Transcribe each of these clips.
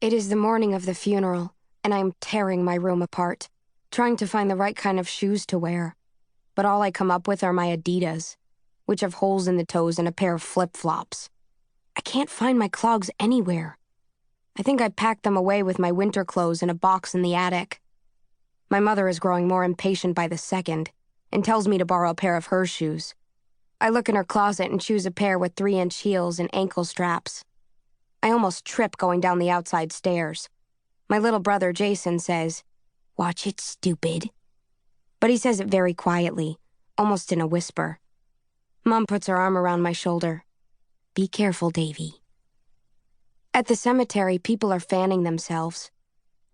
It is the morning of the funeral, and I am tearing my room apart, trying to find the right kind of shoes to wear. But all I come up with are my Adidas, which have holes in the toes and a pair of flip-flops. I can't find my clogs anywhere. I think I packed them away with my winter clothes in a box in the attic. My mother is growing more impatient by the second and tells me to borrow a pair of her shoes. I look in her closet and choose a pair with 3-inch heels and ankle straps. I almost trip going down the outside stairs. My little brother Jason says, "Watch it, stupid." But he says it very quietly, almost in a whisper. Mom puts her arm around my shoulder. "Be careful, Davey." At the cemetery, people are fanning themselves.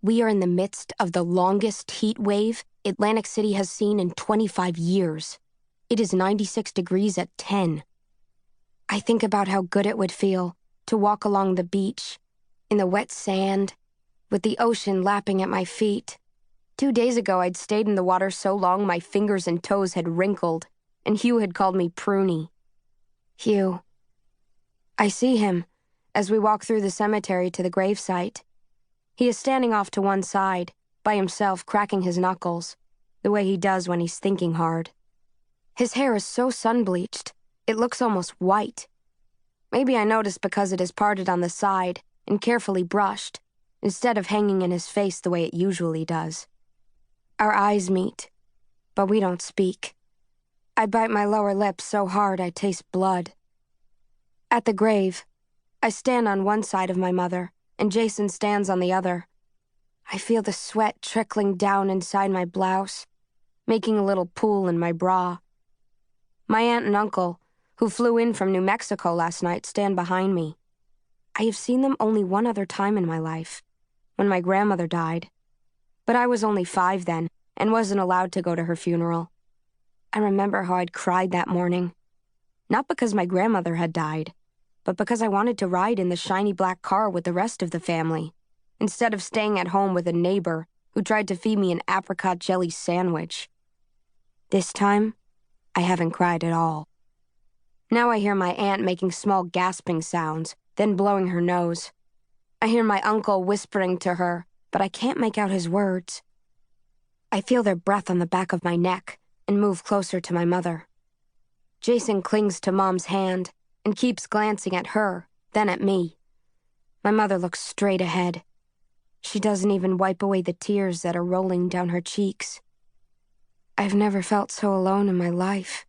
We are in the midst of the longest heat wave Atlantic City has seen in 25 years. It is 96 degrees at 10. I think about how good it would feel to walk along the beach, in the wet sand, with the ocean lapping at my feet. 2 days ago, I'd stayed in the water so long my fingers and toes had wrinkled, and Hugh had called me pruny. Hugh. I see him as we walk through the cemetery to the gravesite. He is standing off to one side, by himself, cracking his knuckles, the way he does when he's thinking hard. His hair is so sun-bleached, it looks almost white. Maybe I noticed because it is parted on the side and carefully brushed, instead of hanging in his face the way it usually does. Our eyes meet, but we don't speak. I bite my lower lip so hard I taste blood. At the grave, I stand on one side of my mother, and Jason stands on the other. I feel the sweat trickling down inside my blouse, making a little pool in my bra. My aunt and uncle, who flew in from New Mexico last night, stand behind me. I have seen them only one other time in my life, when my grandmother died. But I was only 5 then, and wasn't allowed to go to her funeral. I remember how I'd cried that morning. Not because my grandmother had died, but because I wanted to ride in the shiny black car with the rest of the family, instead of staying at home with a neighbor who tried to feed me an apricot jelly sandwich. This time, I haven't cried at all. Now I hear my aunt making small gasping sounds, then blowing her nose. I hear my uncle whispering to her, but I can't make out his words. I feel their breath on the back of my neck and move closer to my mother. Jason clings to Mom's hand and keeps glancing at her, then at me. My mother looks straight ahead. She doesn't even wipe away the tears that are rolling down her cheeks. I've never felt so alone in my life.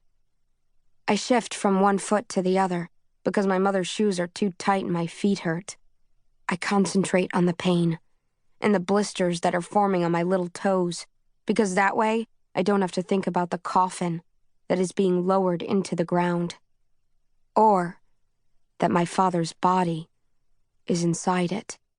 I shift from one foot to the other because my mother's shoes are too tight and my feet hurt. I concentrate on the pain and the blisters that are forming on my little toes, because that way I don't have to think about the coffin that is being lowered into the ground, or that my father's body is inside it.